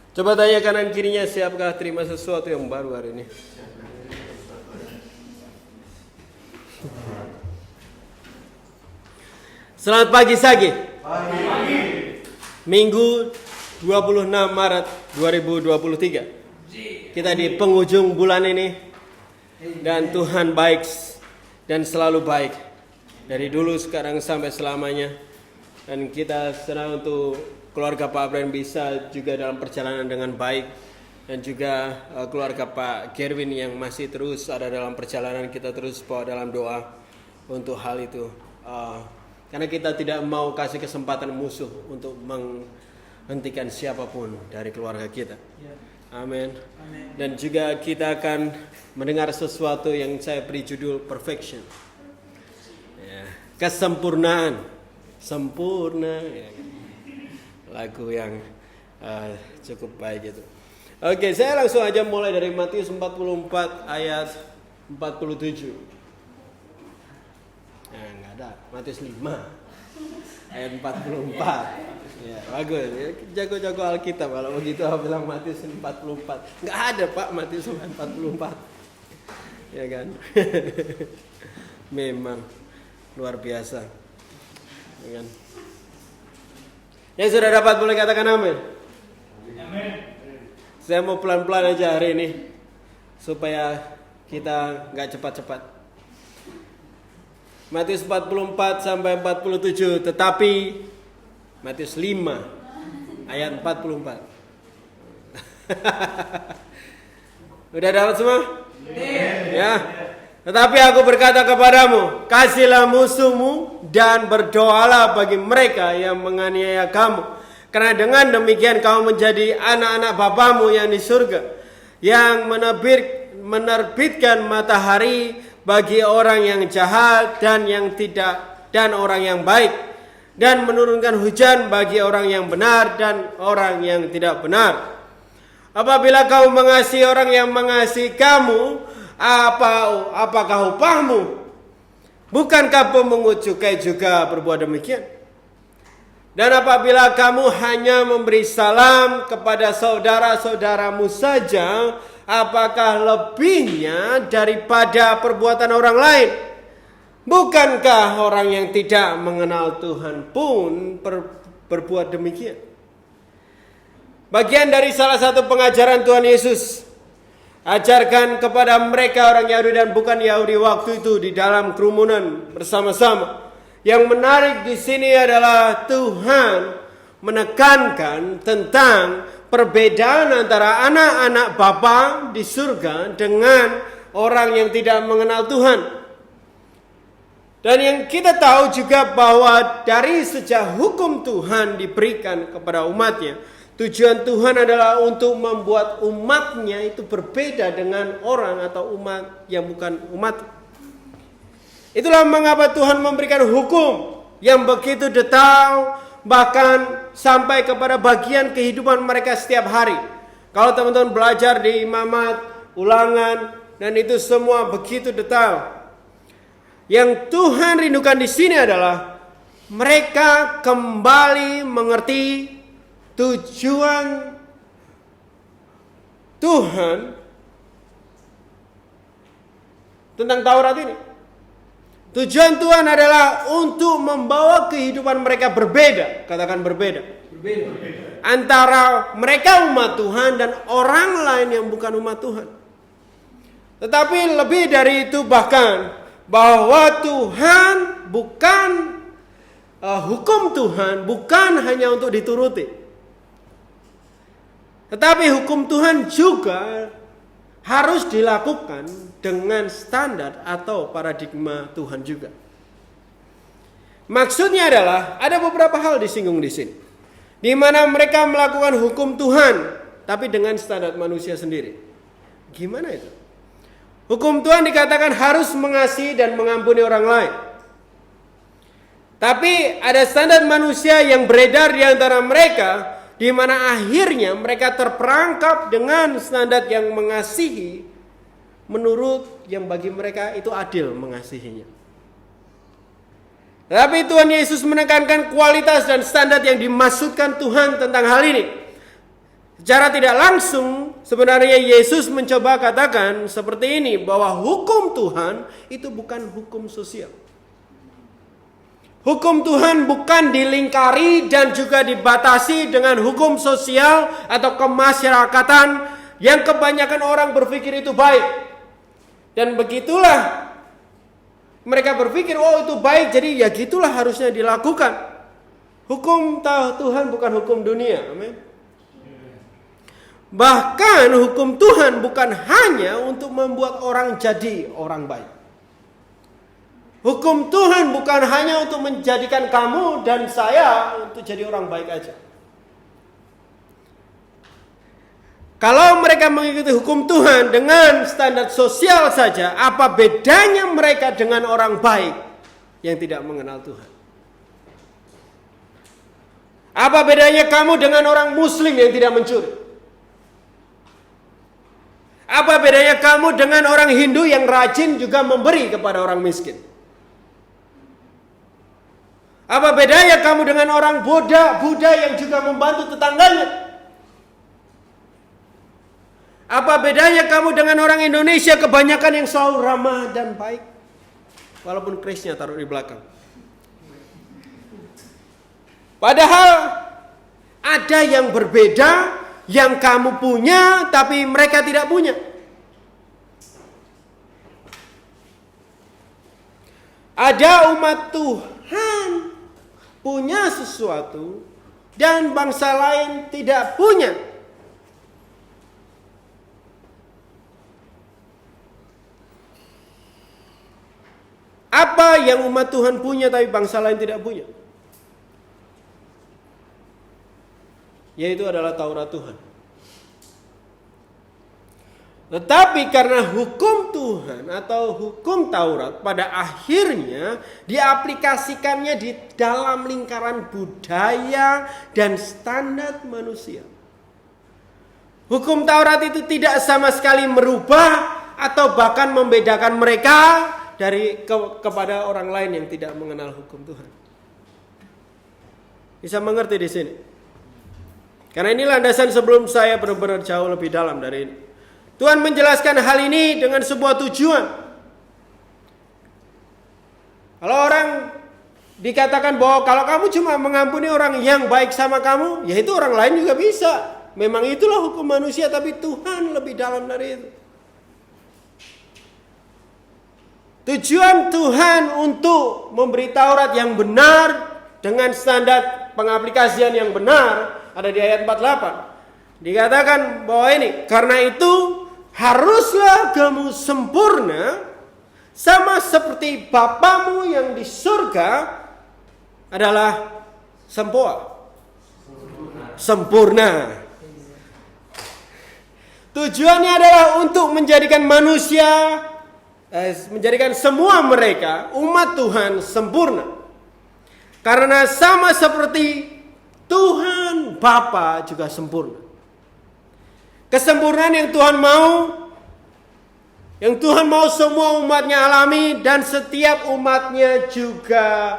Coba tanya kanan kirinya, siapkah terima sesuatu yang baru hari ini? Selamat pagi Sagi. Minggu 26 Maret 2023. Kita di penghujung bulan ini. Dan Tuhan baik dan selalu baik. Dari dulu, sekarang, sampai selamanya. Dan kita senang untuk keluarga Pak Abraham bisa juga dalam perjalanan dengan baik. Dan juga keluarga Pak Gerwin yang masih terus ada dalam perjalanan. Kita terus bawa dalam doa untuk hal itu. Karena kita tidak mau kasih kesempatan musuh untuk menghentikan siapapun dari keluarga kita. Amin. Dan juga kita akan mendengar sesuatu yang saya beri judul Perfection. Kesempurnaan. Sempurna. Lagu yang cukup baik itu. Oke, saya langsung aja mulai dari Matius 44 ayat 47. Nggak ada, Matius 5 ayat 44. Ya, bagus. Jago-jago Alkitab. Kalau begitu aku bilang Matius 44. Nggak ada Pak Matius 44. Ya kan? Memang luar biasa. Ya kan? Yang sudah dapat boleh katakan amin. Amin. Saya mau pelan-pelan aja hari ini supaya kita nggak cepat-cepat. Matius 44 sampai 47, tetapi Matius 5 ayat 44. Udah dapat semua? Ya. Tetapi aku berkata kepadamu, kasihlah musuhmu dan berdoalah bagi mereka yang menganiaya kamu. Karena dengan demikian kamu menjadi anak-anak Bapamu yang di surga, yang menerbitkan matahari bagi orang yang jahat dan yang tidak, dan orang yang baik, dan menurunkan hujan bagi orang yang benar dan orang yang tidak benar. Apabila kamu mengasihi orang yang mengasihi kamu, apakah upahmu? Bukankah pemungut cukai juga berbuat demikian? Dan apabila kamu hanya memberi salam kepada saudara-saudaramu saja, apakah lebihnya daripada perbuatan orang lain? Bukankah orang yang tidak mengenal Tuhan pun berbuat demikian? Bagian dari salah satu pengajaran Tuhan Yesus. Ajarkan kepada mereka orang Yahudi dan bukan Yahudi waktu itu di dalam kerumunan bersama-sama. Yang menarik di sini adalah Tuhan menekankan tentang perbedaan antara anak-anak Bapa di surga dengan orang yang tidak mengenal Tuhan. Dan yang kita tahu juga bahwa dari sejak hukum Tuhan diberikan kepada umatnya, tujuan Tuhan adalah untuk membuat umatnya itu berbeda dengan orang atau umat yang bukan umat. Itulah mengapa Tuhan memberikan hukum yang begitu detail, bahkan sampai kepada bagian kehidupan mereka setiap hari. Kalau teman-teman belajar di Imamat, Ulangan, dan itu semua begitu detail. Yang Tuhan rindukan di sini adalah mereka kembali mengerti tujuan Tuhan tentang Taurat ini. Tujuan Tuhan adalah untuk membawa kehidupan mereka berbeda. Katakan berbeda. Antara mereka umat Tuhan dan orang lain yang bukan umat Tuhan. Tetapi lebih dari itu bahkan, bahwa Tuhan bukan, hukum Tuhan bukan hanya untuk dituruti. Tetapi hukum Tuhan juga harus dilakukan dengan standar atau paradigma Tuhan juga. Maksudnya adalah ada beberapa hal disinggung di sini, di mana mereka melakukan hukum Tuhan, tapi dengan standar manusia sendiri. Gimana itu? Hukum Tuhan dikatakan harus mengasihi dan mengampuni orang lain. Tapi ada standar manusia yang beredar di antara mereka, di mana akhirnya mereka terperangkap dengan standar yang mengasihi menurut yang bagi mereka itu adil mengasihinya. Tapi Tuhan Yesus menekankan kualitas dan standar yang dimaksudkan Tuhan tentang hal ini. Secara tidak langsung sebenarnya Yesus mencoba katakan seperti ini, bahwa hukum Tuhan itu bukan hukum sosial. Hukum Tuhan bukan dilingkari dan juga dibatasi dengan hukum sosial atau kemasyarakatan yang kebanyakan orang berpikir itu baik. Dan begitulah mereka berpikir, oh itu baik, jadi ya gitulah harusnya dilakukan. Hukum Tuhan bukan hukum dunia. Amin. Bahkan hukum Tuhan bukan hanya untuk membuat orang jadi orang baik. Hukum Tuhan bukan hanya untuk menjadikan kamu dan saya untuk jadi orang baik aja. Kalau mereka mengikuti hukum Tuhan dengan standar sosial saja, apa bedanya mereka dengan orang baik yang tidak mengenal Tuhan? Apa bedanya kamu dengan orang Muslim yang tidak mencuri? Apa bedanya kamu dengan orang Hindu yang rajin juga memberi kepada orang miskin? Apa bedanya kamu dengan orang Buddha yang juga membantu tetangganya? Apa bedanya kamu dengan orang Indonesia kebanyakan yang selalu ramah dan baik? Walaupun kerisnya taruh di belakang. Padahal ada yang berbeda yang kamu punya tapi mereka tidak punya. Ada umat Tuhan punya sesuatu dan bangsa lain tidak punya. Apa yang umat Tuhan punya tapi bangsa lain tidak punya? Yaitu adalah Taurat Tuhan. Tetapi karena hukum Tuhan atau hukum Taurat pada akhirnya diaplikasikannya di dalam lingkaran budaya dan standar manusia. Hukum Taurat itu tidak sama sekali merubah atau bahkan membedakan mereka kepada orang lain yang tidak mengenal hukum Tuhan. Bisa mengerti di sini? Karena ini landasan sebelum saya benar-benar jauh lebih dalam dari ini. Tuhan menjelaskan hal ini dengan sebuah tujuan. Kalau orang dikatakan bahwa kalau kamu cuma mengampuni orang yang baik sama kamu, ya itu orang lain juga bisa. Memang itulah hukum manusia, tapi Tuhan lebih dalam dari itu. Tujuan Tuhan untuk memberi Taurat yang benar dengan standar pengaplikasian yang benar ada di ayat 48. Dikatakan bahwa ini, karena itu haruslah kamu sempurna sama seperti Bapamu yang di surga adalah sempurna. Tujuannya adalah untuk menjadikan manusia, menjadikan semua mereka umat Tuhan sempurna. Karena sama seperti Tuhan Bapa juga sempurna. Kesempurnaan yang Tuhan mau semua umatnya alami dan setiap umatnya juga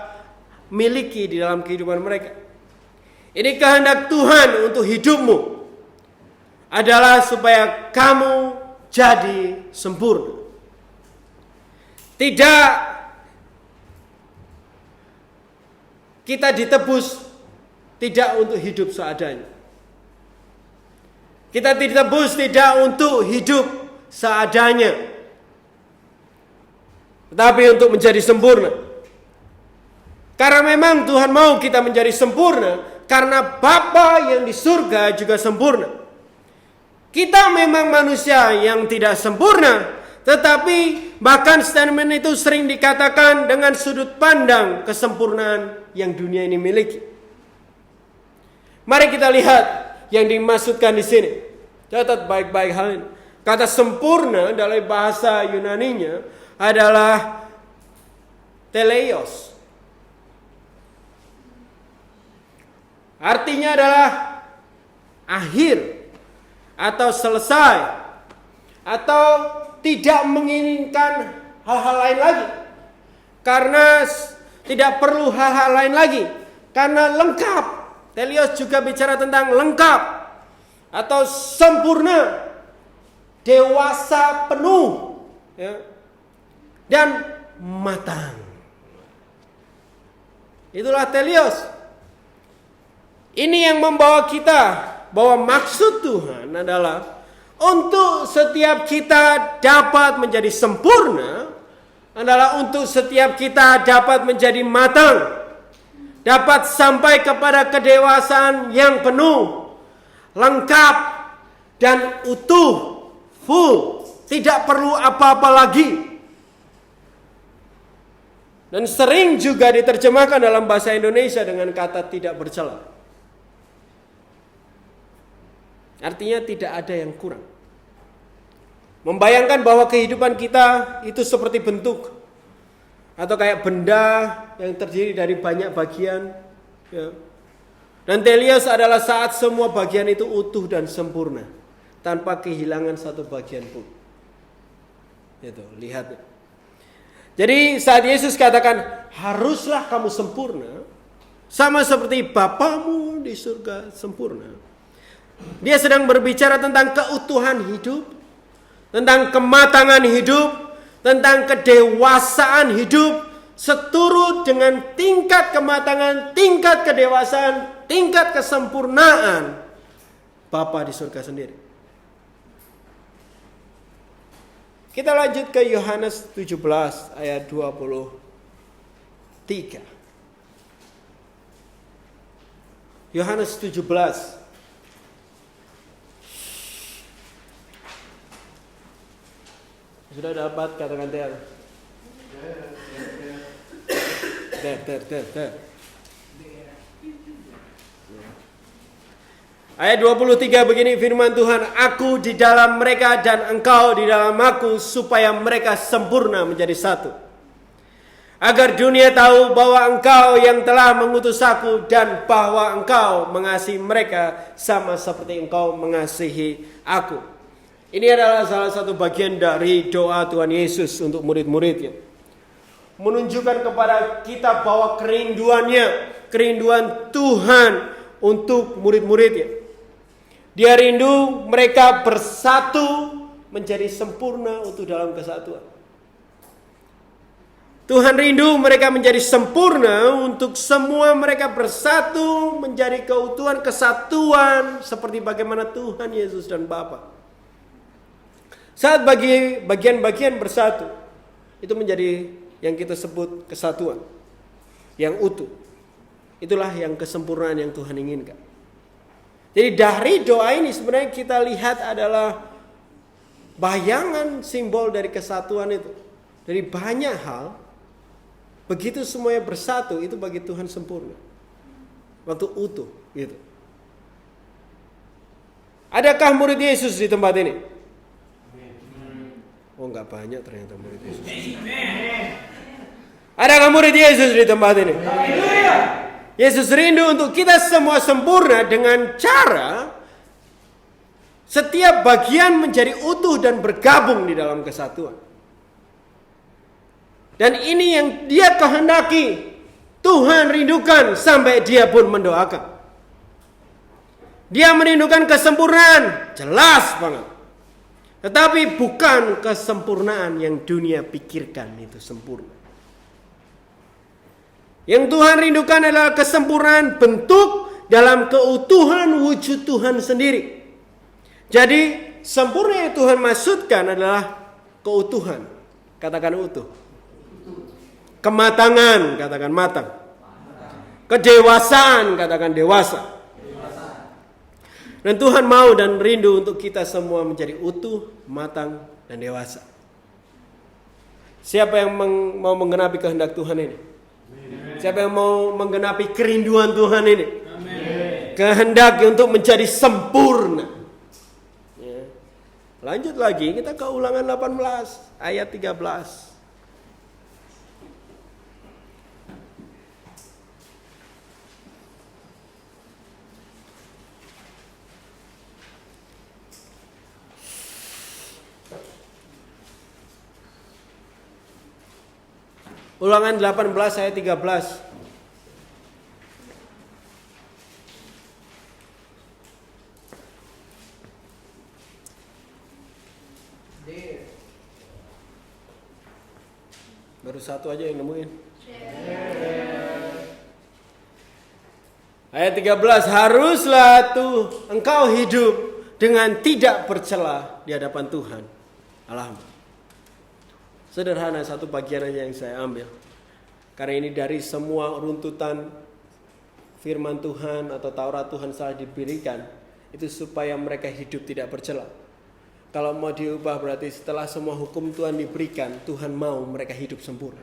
miliki di dalam kehidupan mereka. Ini kehendak Tuhan untuk hidupmu adalah supaya kamu jadi sempurna. Tidak kita ditebus tidak untuk hidup seadanya. Kita ditebus tidak untuk hidup seadanya, tetapi untuk menjadi sempurna. Karena memang Tuhan mau kita menjadi sempurna, karena Bapa yang di surga juga sempurna. Kita memang manusia yang tidak sempurna, tetapi bahkan statement itu sering dikatakan dengan sudut pandang kesempurnaan yang dunia ini miliki. Mari kita lihat yang dimaksudkan di sini. Catat baik-baik hal ini. Kata sempurna dalam bahasa Yunaninya adalah teleios. Artinya adalah akhir atau selesai atau tidak menginginkan hal-hal lain lagi. Karena tidak perlu hal-hal lain lagi. Karena lengkap. Teleios juga bicara tentang lengkap. atau sempurna, dewasa penuh, ya, dan matang. Itulah telios. Ini yang membawa kita bahwa maksud Tuhan adalah untuk setiap kita dapat menjadi sempurna, adalah untuk setiap kita dapat menjadi matang, dapat sampai kepada kedewasaan yang penuh, lengkap dan utuh, full, tidak perlu apa-apa lagi. Dan sering juga diterjemahkan dalam bahasa Indonesia dengan kata tidak bercela. Artinya tidak ada yang kurang. Membayangkan bahwa kehidupan kita itu seperti bentuk atau kayak benda yang terdiri dari banyak bagian, ya. Dan telios adalah saat semua bagian itu utuh dan sempurna, tanpa kehilangan satu bagian pun. Itu, lihat. Jadi saat Yesus katakan, haruslah kamu sempurna, sama seperti Bapamu di surga sempurna. Dia sedang berbicara tentang keutuhan hidup, tentang kematangan hidup, tentang kedewasaan hidup, seturut dengan tingkat kematangan, tingkat kedewasaan, tingkat kesempurnaan Bapa di surga sendiri. Kita lanjut ke Yohanes 17 ayat 23. Yohanes 17. Sudah dapat, katakan ter. Ter. Ayat 23 begini firman Tuhan, aku di dalam mereka dan engkau di dalam aku, supaya mereka sempurna menjadi satu. Agar dunia tahu bahwa engkau yang telah mengutus aku dan bahwa engkau mengasihi mereka sama seperti engkau mengasihi aku. Ini adalah salah satu bagian dari doa Tuhan Yesus untuk murid-muridnya. Menunjukkan kepada kita bahwa kerinduan Tuhan untuk murid-muridnya. Dia rindu mereka bersatu menjadi sempurna utuh dalam kesatuan. Tuhan rindu mereka menjadi sempurna untuk semua mereka bersatu menjadi keutuhan kesatuan seperti bagaimana Tuhan Yesus dan Bapa. Saat bagi bagian-bagian bersatu, itu menjadi yang kita sebut kesatuan, yang utuh. Itulah yang kesempurnaan yang Tuhan inginkan. Jadi dari doa ini sebenarnya kita lihat adalah bayangan simbol dari kesatuan itu. Dari banyak hal, begitu semuanya bersatu, itu bagi Tuhan sempurna. Waktu utuh gitu. Adakah murid Yesus di tempat ini? Oh, enggak banyak ternyata murid Yesus. Adakah murid Yesus di tempat ini? Yesus rindu untuk kita semua sempurna dengan cara setiap bagian menjadi utuh dan bergabung di dalam kesatuan. Dan ini yang dia kehendaki. Tuhan rindukan sampai dia pun mendoakan. Dia merindukan kesempurnaan, jelas banget. Tetapi bukan kesempurnaan yang dunia pikirkan itu sempurna. Yang Tuhan rindukan adalah kesempurnaan bentuk dalam keutuhan wujud Tuhan sendiri. Jadi sempurna yang Tuhan maksudkan adalah keutuhan. Katakan utuh. Kematangan, katakan matang. Kedewasaan, katakan dewasa. Dan Tuhan mau dan rindu untuk kita semua menjadi utuh, matang, dan dewasa. Siapa yang mau menggenapi kehendak Tuhan ini? Siapa yang mau menggenapi kerinduan Tuhan ini? Amin. Kehendak untuk menjadi sempurna. Ya. Lanjut lagi, kita ke Ulangan 18 ayat 13. Ulangan 18 ayat 13. Baru satu aja yang nemuin. Ayat 13, haruslah engkau hidup dengan tidak bercela di hadapan Tuhan Allahmu. Sederhana, satu bagian aja yang saya ambil. Karena ini dari semua runtutan firman Tuhan atau Taurat Tuhan salah diberikan, itu supaya mereka hidup tidak bercela. Kalau mau diubah berarti setelah semua hukum Tuhan diberikan, Tuhan mau mereka hidup sempurna.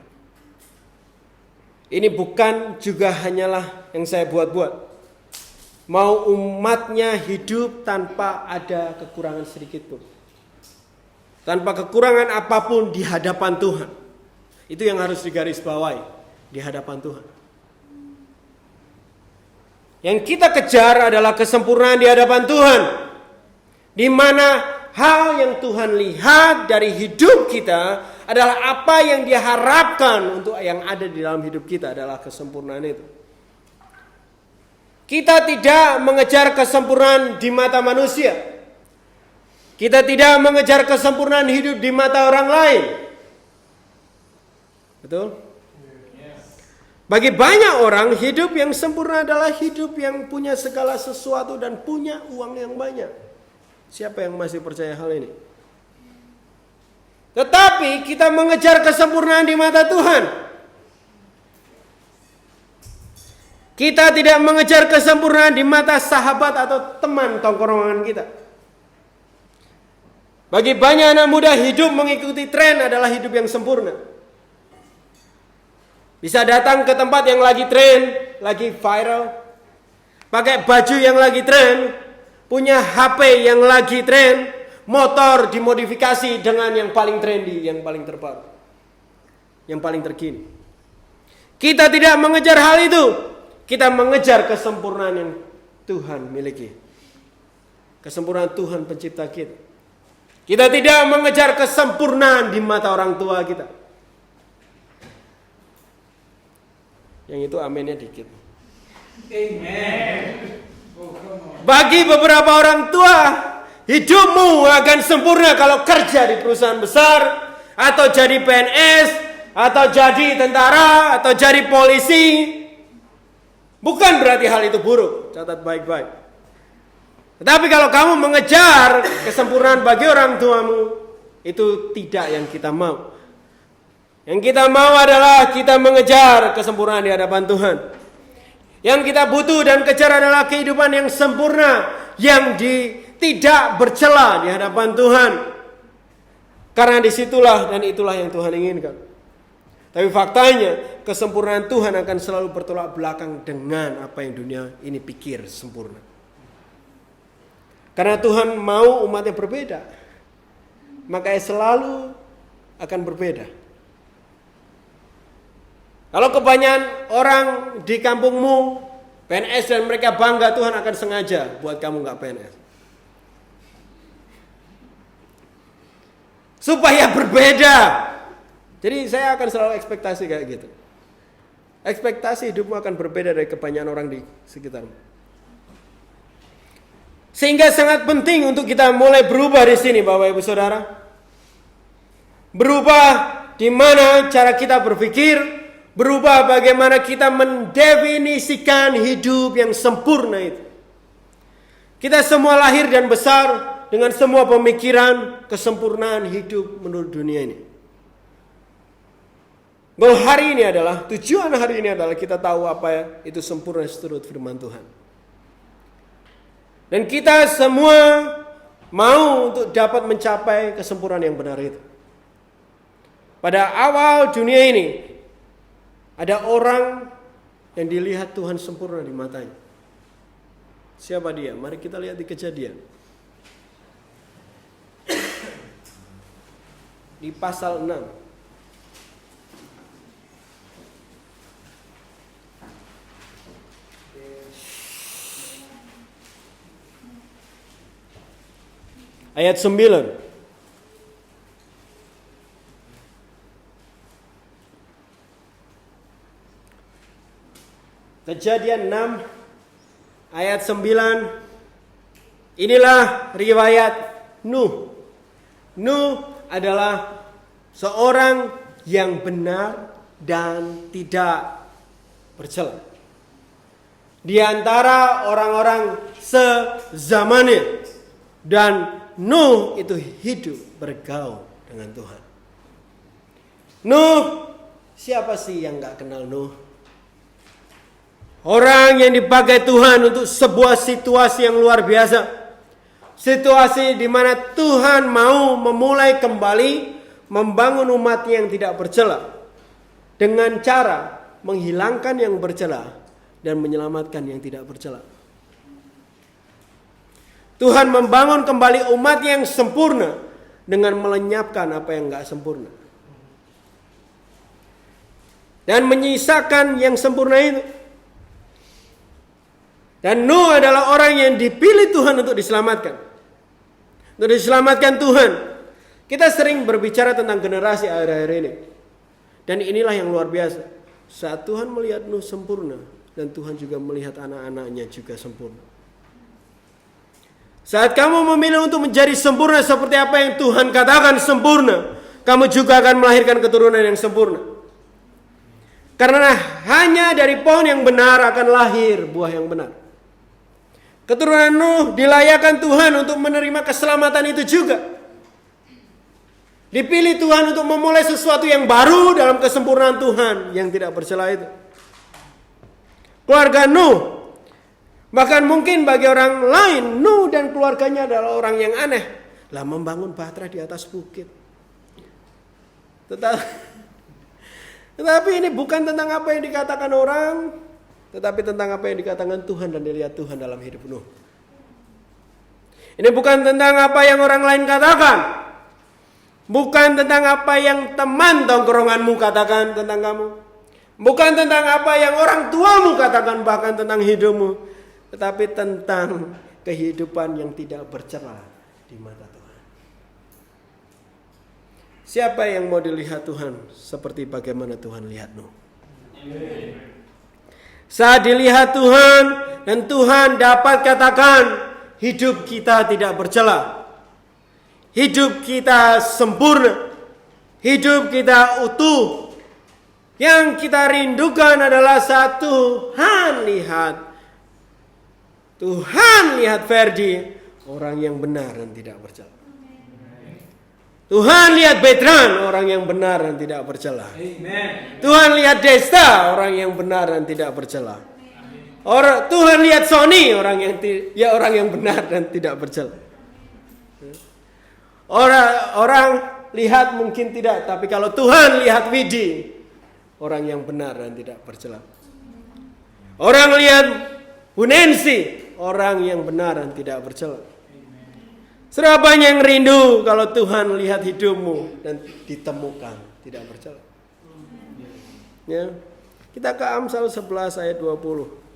Ini bukan juga hanyalah yang saya buat-buat. Mau umatnya hidup tanpa ada kekurangan sedikit pun. Tanpa kekurangan apapun di hadapan Tuhan. Itu yang harus digarisbawahi di hadapan Tuhan. Yang kita kejar adalah kesempurnaan di hadapan Tuhan. Di mana hal yang Tuhan lihat dari hidup kita adalah apa yang Dia harapkan untuk yang ada di dalam hidup kita adalah kesempurnaan itu. Kita tidak mengejar kesempurnaan di mata manusia. Kita tidak mengejar kesempurnaan hidup di mata orang lain. Betul? Bagi banyak orang, hidup yang sempurna adalah hidup yang punya segala sesuatu dan punya uang yang banyak. Siapa yang masih percaya hal ini? Tetapi kita mengejar kesempurnaan di mata Tuhan. Kita tidak mengejar kesempurnaan di mata sahabat atau teman tongkrongan kita. Bagi banyak anak muda, hidup mengikuti tren adalah hidup yang sempurna. Bisa datang ke tempat yang lagi tren, lagi viral, pakai baju yang lagi tren, punya HP yang lagi tren, motor dimodifikasi dengan yang paling trendy, yang paling terbaru, yang paling terkini. Kita tidak mengejar hal itu. Kita mengejar kesempurnaan yang Tuhan miliki. Kesempurnaan Tuhan pencipta kita. Kita tidak mengejar kesempurnaan di mata orang tua kita. Yang itu aminnya dikit. Amen. Bagi beberapa orang tua, hidupmu akan sempurna kalau kerja di perusahaan besar, atau jadi PNS, atau jadi tentara, atau jadi polisi. Bukan berarti hal itu buruk, catat baik-baik. Tetapi kalau kamu mengejar kesempurnaan bagi orang tuamu, itu tidak yang kita mau. Yang kita mau adalah kita mengejar kesempurnaan di hadapan Tuhan. Yang kita butuh dan kejar adalah kehidupan yang sempurna, yang tidak bercela di hadapan Tuhan. Karena disitulah dan itulah yang Tuhan inginkan. Tapi faktanya, kesempurnaan Tuhan akan selalu bertolak belakang dengan apa yang dunia ini pikir sempurna. Karena Tuhan mau umatnya berbeda, makanya selalu akan berbeda. Kalau kebanyakan orang di kampungmu PNS dan mereka bangga, Tuhan akan sengaja buat kamu gak PNS. Supaya berbeda. Jadi saya akan selalu ekspektasi kayak gitu. Ekspektasi hidupmu akan berbeda dari kebanyakan orang di sekitarmu. Sehingga sangat penting untuk kita mulai berubah di sini, Bapak Ibu Saudara. Berubah di mana cara kita berpikir, berubah bagaimana kita mendefinisikan hidup yang sempurna itu. Kita semua lahir dan besar dengan semua pemikiran kesempurnaan hidup menurut dunia ini. Goal hari ini adalah, tujuan hari ini adalah kita tahu apa itu sempurna seturut firman Tuhan. Dan kita semua mau untuk dapat mencapai kesempurnaan yang benar itu. Pada awal dunia ini, ada orang yang dilihat Tuhan sempurna di matanya. Siapa dia? Mari kita lihat di Kejadian. Di pasal 6. Ayat 9. Kejadian 6 ayat 9. Inilah riwayat Nuh. Nuh adalah seorang yang benar dan tidak bercela. Di antara orang-orang sezamannya, dan Nuh itu hidup bergaul dengan Tuhan. Nuh, siapa sih yang gak kenal Nuh? Orang yang dipakai Tuhan untuk sebuah situasi yang luar biasa. Situasi di mana Tuhan mau memulai kembali membangun umatnya yang tidak bercela dengan cara menghilangkan yang bercela dan menyelamatkan yang tidak bercela. Tuhan membangun kembali umat yang sempurna dengan melenyapkan apa yang gak sempurna dan menyisakan yang sempurna itu. Dan Nuh adalah orang yang dipilih Tuhan untuk diselamatkan. Untuk diselamatkan Tuhan. Kita sering berbicara tentang generasi akhir-akhir ini. Dan inilah yang luar biasa. Saat Tuhan melihat Nuh sempurna, dan Tuhan juga melihat anak-anaknya juga sempurna. Saat kamu memilih untuk menjadi sempurna seperti apa yang Tuhan katakan sempurna, kamu juga akan melahirkan keturunan yang sempurna. Karena hanya dari pohon yang benar akan lahir buah yang benar. Keturunan Nuh dilayakkan Tuhan untuk menerima keselamatan itu juga. Dipilih Tuhan untuk memulai sesuatu yang baru dalam kesempurnaan Tuhan yang tidak bercela itu. Keluarga Nuh, bahkan mungkin bagi orang lain, Nuh dan keluarganya adalah orang yang aneh. Lah membangun bahtera di atas bukit. Tetapi ini bukan tentang apa yang dikatakan orang, tetapi tentang apa yang dikatakan Tuhan dan dilihat Tuhan dalam hidup Nuh. Ini bukan tentang apa yang orang lain katakan. Bukan tentang apa yang teman tongkronganmu katakan tentang kamu. Bukan tentang apa yang orang tuamu katakan bahkan tentang hidupmu. Tetapi tentang kehidupan yang tidak bercela di mata Tuhan. Siapa yang mau dilihat Tuhan seperti bagaimana Tuhan lihat Nuh? Saat dilihat Tuhan dan Tuhan dapat katakan hidup kita tidak bercela. Hidup kita sempurna. Hidup kita utuh. Yang kita rindukan adalah saat Tuhan lihat. Tuhan lihat Ferdi, orang yang benar dan tidak bercela. Tuhan lihat Betran, orang yang benar dan tidak bercela. Tuhan lihat Desta, orang yang benar dan tidak bercela. Tuhan lihat Sony, orang yang benar dan tidak bercela. Orang lihat mungkin tidak, tapi kalau Tuhan lihat Widi, orang yang benar dan tidak bercela. Orang lihat Bu Nancy, orang yang benar dan tidak bercela. Serapanya yang rindu kalau Tuhan lihat hidupmu dan ditemukan tidak bercela. Ya. Kita ke Amsal 11 ayat 20.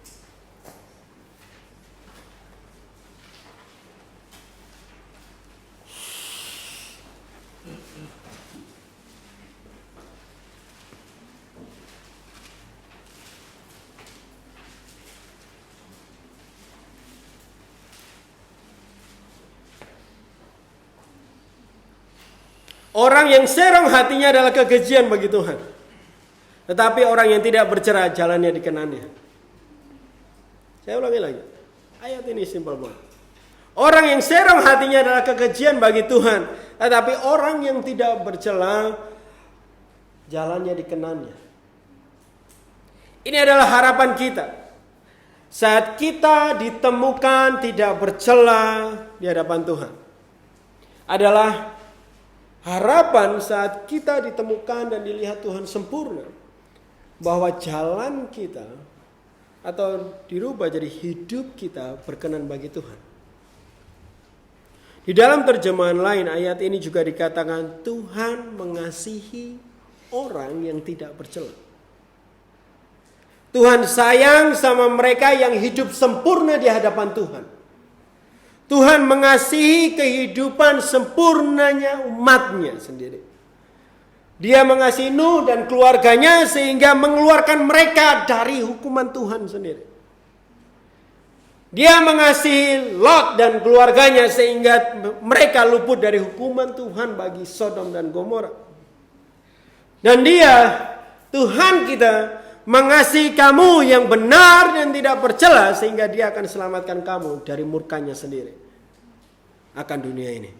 Orang yang serong hatinya adalah kekejian bagi Tuhan. Tetapi orang yang tidak bercela jalannya dikenannya. Saya ulangi lagi. Ayat ini simpel banget. Orang yang serong hatinya adalah kekejian bagi Tuhan. Tetapi orang yang tidak bercela jalannya dikenannya. Ini adalah harapan kita. Saat kita ditemukan tidak bercela di hadapan Tuhan. Adalah harapan saat kita ditemukan dan dilihat Tuhan sempurna. Bahwa jalan kita atau dirubah jadi hidup kita berkenan bagi Tuhan. Di dalam terjemahan lain ayat ini juga dikatakan Tuhan mengasihi orang yang tidak bercela. Tuhan sayang sama mereka yang hidup sempurna di hadapan Tuhan. Tuhan mengasihi kehidupan sempurnanya umatnya sendiri. Dia mengasihi Nuh dan keluarganya sehingga mengeluarkan mereka dari hukuman Tuhan sendiri. Dia mengasihi Lot dan keluarganya sehingga mereka luput dari hukuman Tuhan bagi Sodom dan Gomora. Dan dia, Tuhan kita, mengasihi kamu yang benar dan tidak bercela sehingga dia akan selamatkan kamu dari murkanya sendiri akan dunia ini.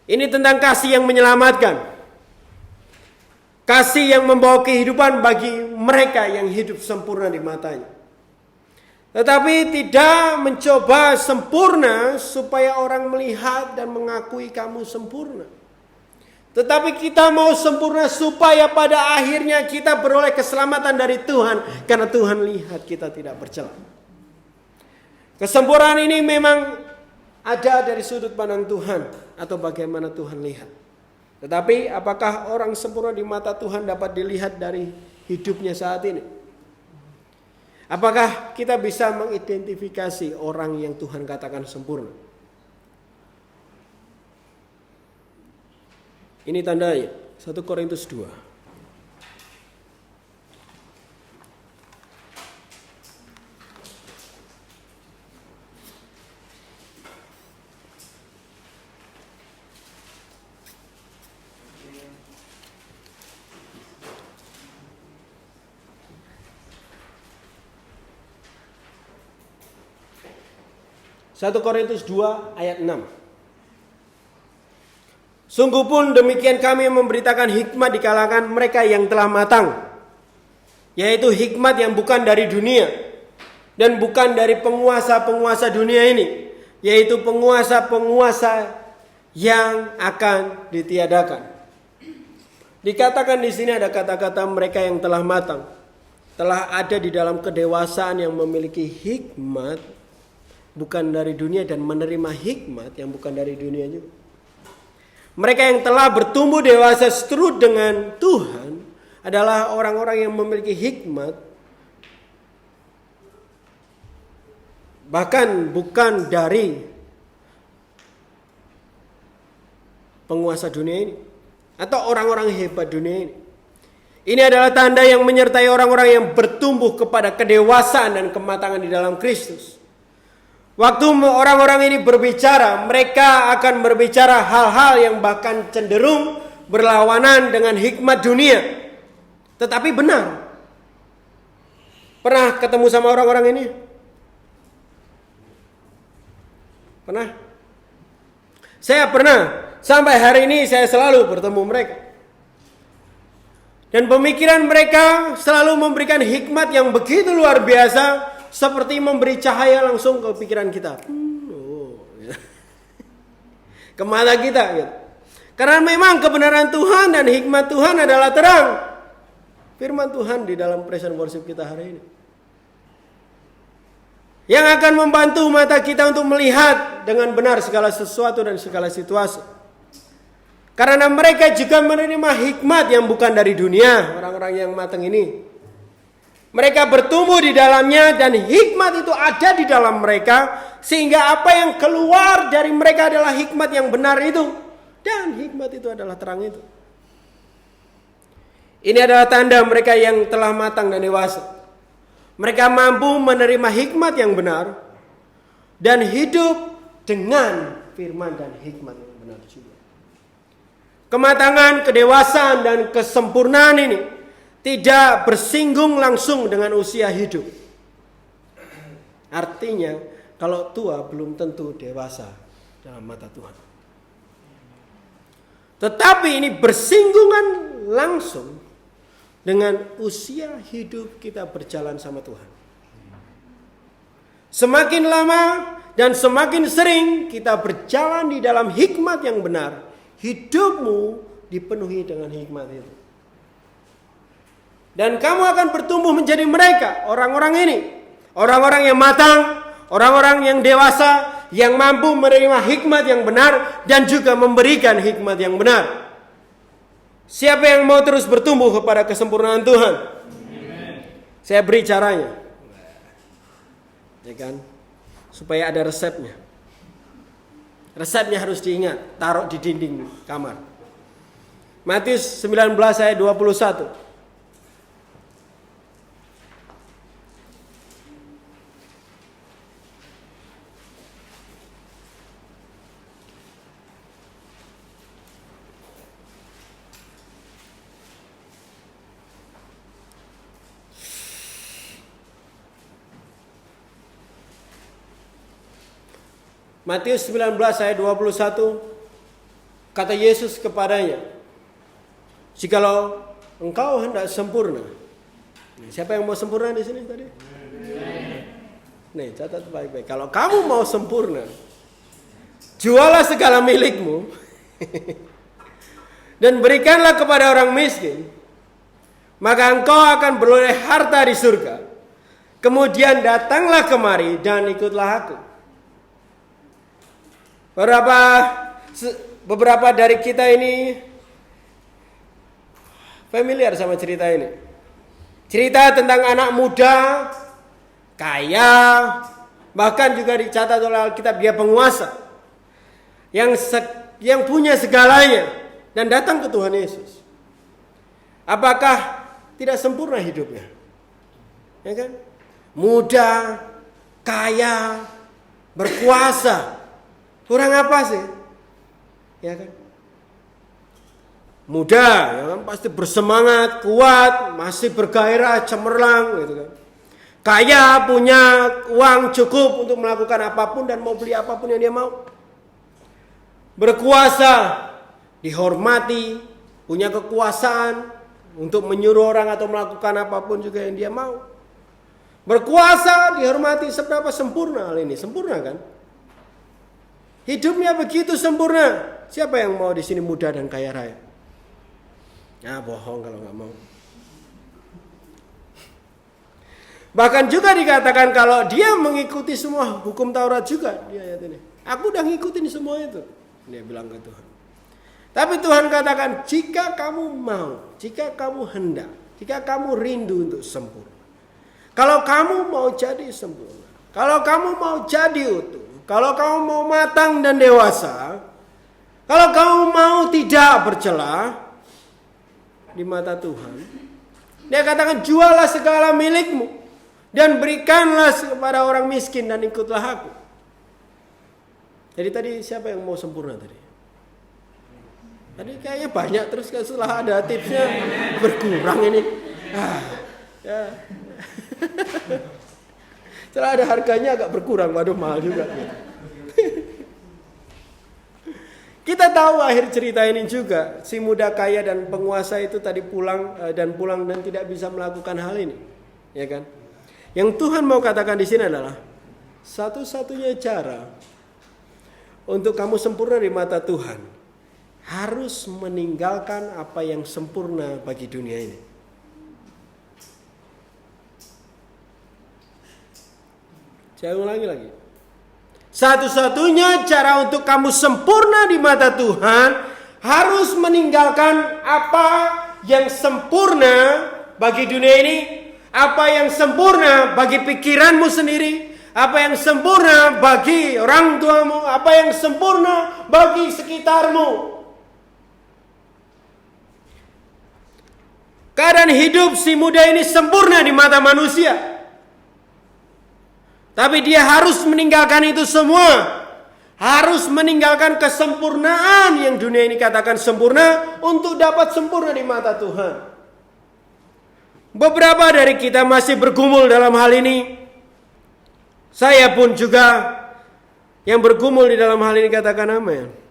Ini tentang kasih yang menyelamatkan. Kasih yang membawa kehidupan bagi mereka yang hidup sempurna di matanya. Tetapi tidak mencoba sempurna supaya orang melihat dan mengakui kamu sempurna. Tetapi kita mau sempurna supaya pada akhirnya kita beroleh keselamatan dari Tuhan. Karena Tuhan lihat kita tidak bercela. Kesempurnaan ini memang ada dari sudut pandang Tuhan. Atau bagaimana Tuhan lihat. Tetapi apakah orang sempurna di mata Tuhan dapat dilihat dari hidupnya saat ini? Apakah kita bisa mengidentifikasi orang yang Tuhan katakan sempurna? Ini tandanya 1 Korintus 2. Satu Korintus 2 ayat 6. Sungguh pun demikian kami memberitakan hikmat di kalangan mereka yang telah matang. Yaitu hikmat yang bukan dari dunia. Dan bukan dari penguasa-penguasa dunia ini. Yaitu penguasa-penguasa yang akan ditiadakan. Dikatakan di sini ada kata-kata mereka yang telah matang. Telah ada di dalam kedewasaan yang memiliki hikmat bukan dari dunia dan menerima hikmat yang bukan dari dunia juga. Mereka yang telah bertumbuh dewasa seturut dengan Tuhan adalah orang-orang yang memiliki hikmat. Bahkan bukan dari penguasa dunia ini. Atau orang-orang hebat dunia ini. Ini adalah tanda yang menyertai orang-orang yang bertumbuh kepada kedewasaan dan kematangan di dalam Kristus. Waktu orang-orang ini berbicara, mereka akan berbicara hal-hal yang bahkan cenderung berlawanan dengan hikmat dunia. Tetapi benar. Pernah ketemu sama orang-orang ini? Pernah? Saya pernah. Sampai hari ini saya selalu bertemu mereka. Dan pemikiran mereka selalu memberikan hikmat yang begitu luar biasa. Seperti memberi cahaya langsung ke pikiran kita. Ke mata kita. Gitu. Karena memang kebenaran Tuhan dan hikmat Tuhan adalah terang. Firman Tuhan di dalam praise and worship kita hari ini. Yang akan membantu mata kita untuk melihat dengan benar segala sesuatu dan segala situasi. Karena mereka juga menerima hikmat yang bukan dari dunia. Orang-orang yang matang ini. Mereka bertumbuh di dalamnya dan hikmat itu ada di dalam mereka. Sehingga apa yang keluar dari mereka adalah hikmat yang benar itu. Dan hikmat itu adalah terang itu. Ini adalah tanda mereka yang telah matang dan dewasa. Mereka mampu menerima hikmat yang benar. Dan hidup dengan firman dan hikmat yang benar juga. Kematangan, kedewasaan, dan kesempurnaan ini tidak bersinggung langsung dengan usia hidup. Artinya, kalau tua belum tentu dewasa dalam mata Tuhan. Tetapi ini bersinggungan langsung dengan usia hidup kita berjalan sama Tuhan. Semakin lama dan semakin sering kita berjalan di dalam hikmat yang benar, hidupmu dipenuhi dengan hikmat itu. Dan kamu akan bertumbuh menjadi mereka, orang-orang ini. Orang-orang yang matang, orang-orang yang dewasa, yang mampu menerima hikmat yang benar dan juga memberikan hikmat yang benar. Siapa yang mau terus bertumbuh kepada kesempurnaan Tuhan? Amen. Saya beri caranya. Ya kan? Supaya ada resepnya. Resepnya harus diingat, taruh di dinding kamar. Matius 19 ayat 21. Matius 19 ayat 21, kata Yesus kepadanya, "Jikalau engkau hendak sempurna." Siapa yang mau sempurna di sini tadi? Nih, catat baik-baik. Kalau kamu mau sempurna, jualah segala milikmu dan berikanlah kepada orang miskin, maka engkau akan beroleh harta di surga. Kemudian datanglah kemari dan ikutlah aku. Beberapa dari kita ini familiar sama cerita ini. Cerita tentang anak muda kaya, bahkan juga dicatat oleh Alkitab dia penguasa yang punya segalanya dan datang ke Tuhan Yesus. Apakah tidak sempurna hidupnya? Ya kan? Muda, kaya, berkuasa. Kurang apa sih? Ya kan? Muda, ya kan? Pasti bersemangat, kuat, masih bergairah, cemerlang, gitu kan. Kaya, punya uang cukup untuk melakukan apapun dan mau beli apapun yang dia mau. Berkuasa, dihormati, punya kekuasaan untuk menyuruh orang atau melakukan apapun juga yang dia mau. Berkuasa, dihormati, seberapa sempurna hal ini? Sempurna kan? Hidupnya begitu sempurna. Siapa yang mau di sini muda dan kaya raya? Ya bohong kalau nggak mau. Bahkan juga dikatakan kalau dia mengikuti semua hukum Taurat juga di ayat ini. Aku udah ngikutin semua itu. Dia bilang ke Tuhan. Tapi Tuhan katakan, jika kamu mau, jika kamu hendak, jika kamu rindu untuk sempurna. Kalau kamu mau jadi sempurna, kalau kamu mau jadi utuh, kalau kamu mau matang dan dewasa, kalau kamu mau tidak bercela di mata Tuhan, dia katakan jualah segala milikmu dan berikanlah kepada orang miskin dan ikutlah aku. Jadi tadi siapa yang mau sempurna tadi? Tadi kayaknya banyak terus setelah ada tipsnya berkurang ini. Ya. Setelah ada harganya agak berkurang, waduh mahal juga. Kita tahu akhir cerita ini juga, si muda kaya dan penguasa itu tadi pulang dan tidak bisa melakukan hal ini, ya kan? Yang Tuhan mau katakan di sini adalah satu-satunya cara untuk kamu sempurna di mata Tuhan harus meninggalkan apa yang sempurna bagi dunia ini. Saya ulangi lagi. Satu-satunya cara untuk kamu sempurna di mata Tuhan harus meninggalkan apa yang sempurna bagi dunia ini, apa yang sempurna bagi pikiranmu sendiri, apa yang sempurna bagi orang tuamu, apa yang sempurna bagi sekitarmu. Keadaan hidup si muda ini sempurna di mata manusia. Tapi dia harus meninggalkan itu semua. Harus meninggalkan kesempurnaan yang dunia ini katakan sempurna untuk dapat sempurna di mata Tuhan. Beberapa dari kita masih bergumul dalam hal ini. Saya pun juga yang bergumul di dalam hal ini, katakan amin.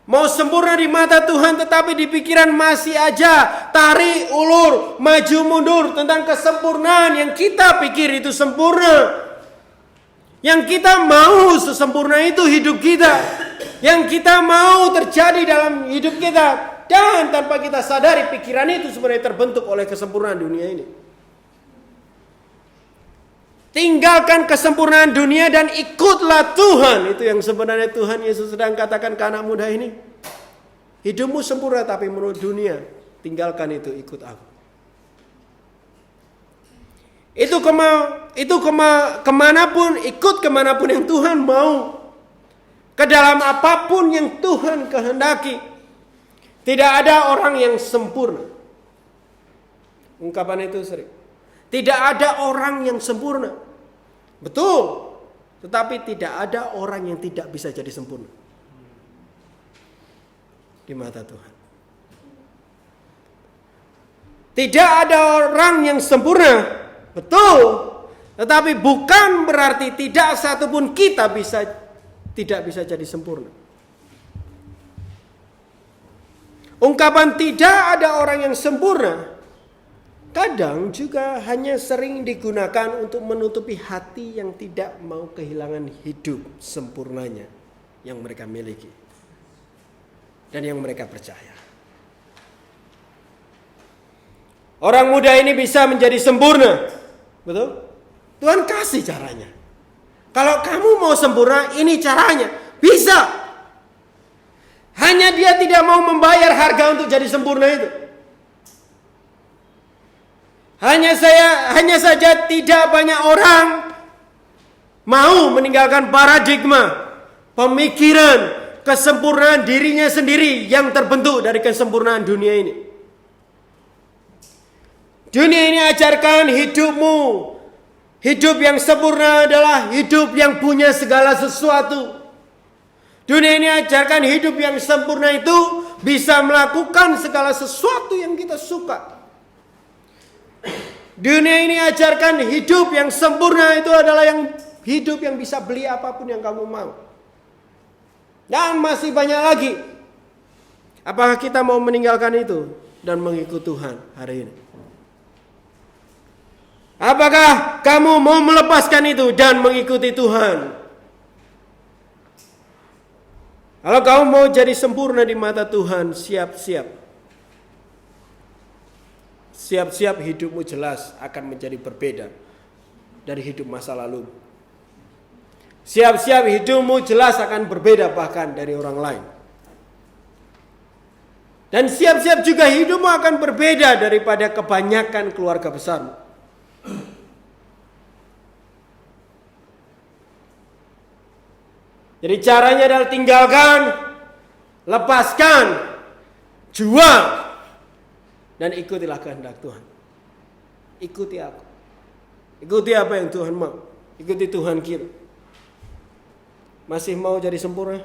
Mau sempurna di mata Tuhan tetapi di pikiran masih aja tarik ulur, maju mundur tentang kesempurnaan yang kita pikir itu sempurna. Yang kita mau sesempurna itu hidup kita. Yang kita mau terjadi dalam hidup kita. Dan tanpa kita sadari pikiran itu sebenarnya terbentuk oleh kesempurnaan dunia ini. Tinggalkan kesempurnaan dunia dan ikutlah Tuhan. Itu yang sebenarnya Tuhan Yesus sedang katakan ke anak muda ini. Hidupmu sempurna tapi menurut dunia. Tinggalkan itu, ikut aku. Kemanapun, ikut kemanapun yang Tuhan mau. Ke dalam apapun yang Tuhan kehendaki. Tidak ada orang yang sempurna. Ungkapan itu sering. Tidak ada orang yang sempurna. Betul. Tetapi tidak ada orang yang tidak bisa jadi sempurna di mata Tuhan. Tidak ada orang yang sempurna. Betul. Tetapi bukan berarti tidak satupun kita tidak bisa jadi sempurna. Ungkapan tidak ada orang yang sempurna kadang juga hanya sering digunakan untuk menutupi hati yang tidak mau kehilangan hidup sempurnanya yang mereka miliki dan yang mereka percaya. Orang muda ini bisa menjadi sempurna, betul? Tuhan kasih caranya. Kalau kamu mau sempurna, ini caranya. Bisa. Hanya dia tidak mau membayar harga untuk jadi sempurna itu. Hanya saja tidak banyak orang mau meninggalkan paradigma, pemikiran, kesempurnaan dirinya sendiri yang terbentuk dari kesempurnaan dunia ini. Dunia ini ajarkan hidupmu. Hidup yang sempurna adalah hidup yang punya segala sesuatu. Dunia ini ajarkan hidup yang sempurna itu bisa melakukan segala sesuatu yang kita suka. Dunia ini ajarkan hidup yang sempurna itu adalah hidup yang bisa beli apapun yang kamu mau. Dan masih banyak lagi. Apakah kita mau meninggalkan itu dan mengikut Tuhan hari ini? Apakah kamu mau melepaskan itu dan mengikuti Tuhan? Kalau kamu mau jadi sempurna di mata Tuhan, siap-siap. Siap-siap hidupmu jelas akan menjadi berbeda dari hidup masa lalu. Siap-siap hidupmu jelas akan berbeda bahkan dari orang lain. Dan siap-siap juga hidupmu akan berbeda daripada kebanyakan keluarga besarmu. Jadi caranya adalah tinggalkan, lepaskan, jual, dan ikutilah kehendak Tuhan. Ikuti aku. Ikuti apa yang Tuhan mau. Ikuti Tuhan kita. Masih mau jadi sempurna?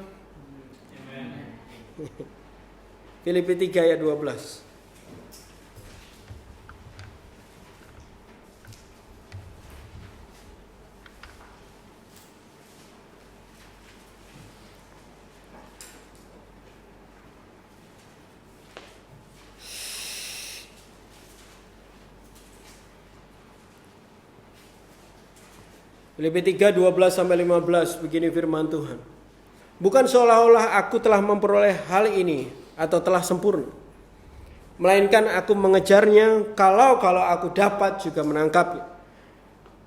Filipi 3 ayat 12. Filipi 3, 12-15, begini firman Tuhan. Bukan seolah-olah aku telah memperoleh hal ini atau telah sempurna. Melainkan aku mengejarnya kalau aku dapat juga menangkapnya.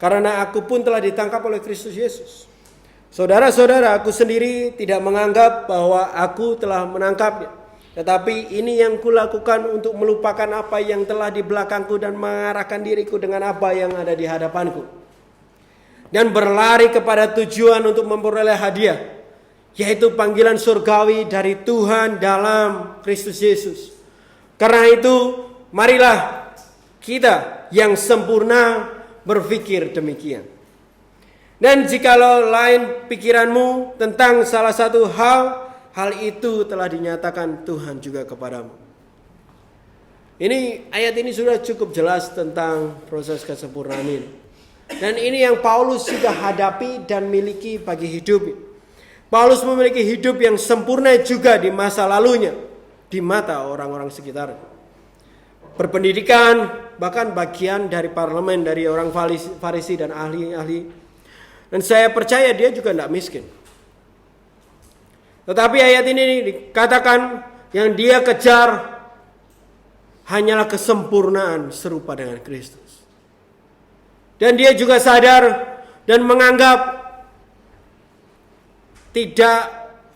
Karena aku pun telah ditangkap oleh Kristus Yesus. Saudara-saudara, aku sendiri tidak menganggap bahwa aku telah menangkapnya. Tetapi ini yang kulakukan untuk melupakan apa yang telah di belakangku dan mengarahkan diriku dengan apa yang ada di hadapanku. Dan berlari kepada tujuan untuk memperoleh hadiah, yaitu panggilan surgawi dari Tuhan dalam Kristus Yesus. Karena itu, marilah kita yang sempurna berpikir demikian. Dan jikalau lain pikiranmu tentang salah satu hal itu telah dinyatakan Tuhan juga kepadamu. Ayat ini sudah cukup jelas tentang proses kesempurnaan ini. Dan ini yang Paulus juga hadapi dan miliki bagi hidupnya. Paulus memiliki hidup yang sempurna juga di masa lalunya, di mata orang-orang sekitar. Berpendidikan, bahkan bagian dari parlemen, dari orang Farisi dan ahli-ahli. Dan saya percaya dia juga tidak miskin. Tetapi ayat ini dikatakan yang dia kejar hanyalah kesempurnaan serupa dengan Kristus. Dan dia juga sadar dan menganggap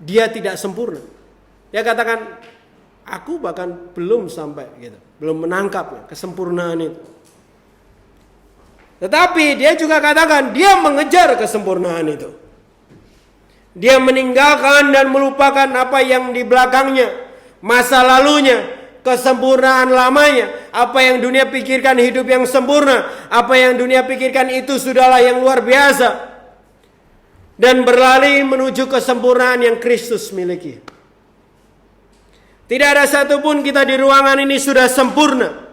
dia tidak sempurna. Dia katakan, aku bahkan belum sampai gitu, belum menangkap kesempurnaan itu. Tetapi dia juga katakan dia mengejar kesempurnaan itu. Dia meninggalkan dan melupakan apa yang di belakangnya, masa lalunya, kesempurnaan lamanya. Apa yang dunia pikirkan hidup yang sempurna, apa yang dunia pikirkan itu sudahlah yang luar biasa. Dan berlari menuju kesempurnaan yang Kristus miliki. Tidak ada satupun kita di ruangan ini sudah sempurna.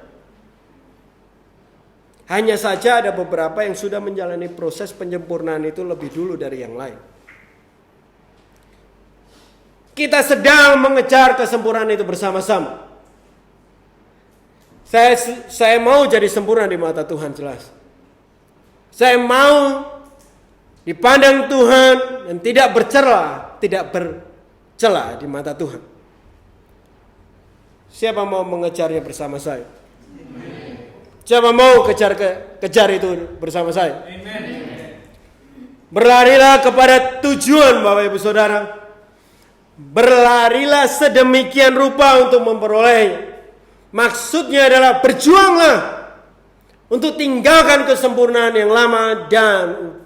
Hanya saja ada beberapa yang sudah menjalani proses penyempurnaan itu lebih dulu dari yang lain. Kita sedang mengejar kesempurnaan itu bersama-sama. Saya mau jadi sempurna di mata Tuhan, jelas. Saya mau dipandang Tuhan dan tidak bercela di mata Tuhan. Siapa mau mengejarnya bersama saya? Siapa mau kejar itu bersama saya? Berlarilah kepada tujuan, Bapak Ibu Saudara. Berlarilah sedemikian rupa untuk memperolehnya. Maksudnya adalah berjuanglah untuk tinggalkan kesempurnaan yang lama dan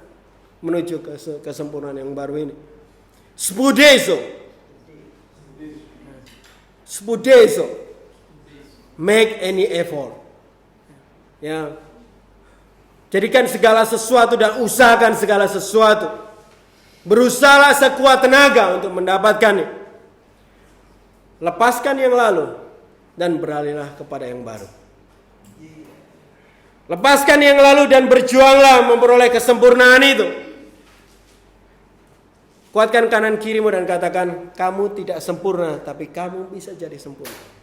menuju ke kesempurnaan yang baru ini. Spudezo. Make any effort. Ya. Jadikan segala sesuatu dan usahakan segala sesuatu. Berusahalah sekuat tenaga untuk mendapatkannya. Lepaskan yang lalu dan beralihlah kepada yang baru. Lepaskan yang lalu dan berjuanglah memperoleh kesempurnaan itu. Kuatkan kanan kirimu dan katakan, kamu tidak sempurna, tapi kamu bisa jadi sempurna.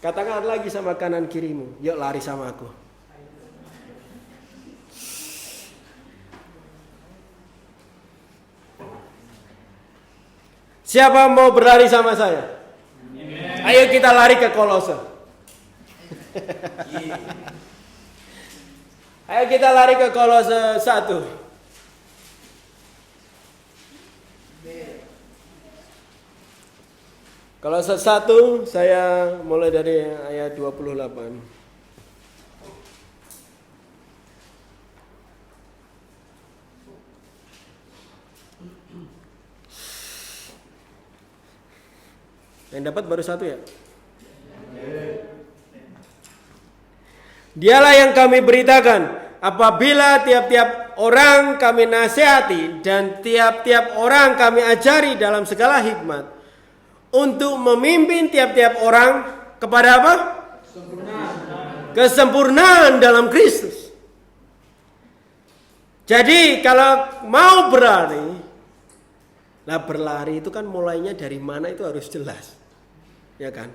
Katakan lagi sama kanan kirimu, yuk lari sama aku. Siapa mau berlari sama saya? Ayo kita lari ke Kolose. Ayo kita lari ke Kolose 1. Kolose 1 saya mulai dari ayat 28. Yang dapat baru 1 ya? Dialah yang kami beritakan, apabila tiap-tiap orang kami nasihati dan tiap-tiap orang kami ajari dalam segala hikmat, untuk memimpin tiap-tiap orang kepada apa? Kesempurnaan dalam Kristus. Jadi kalau mau berlari, berlari itu kan mulainya dari mana itu harus jelas. Ya kan?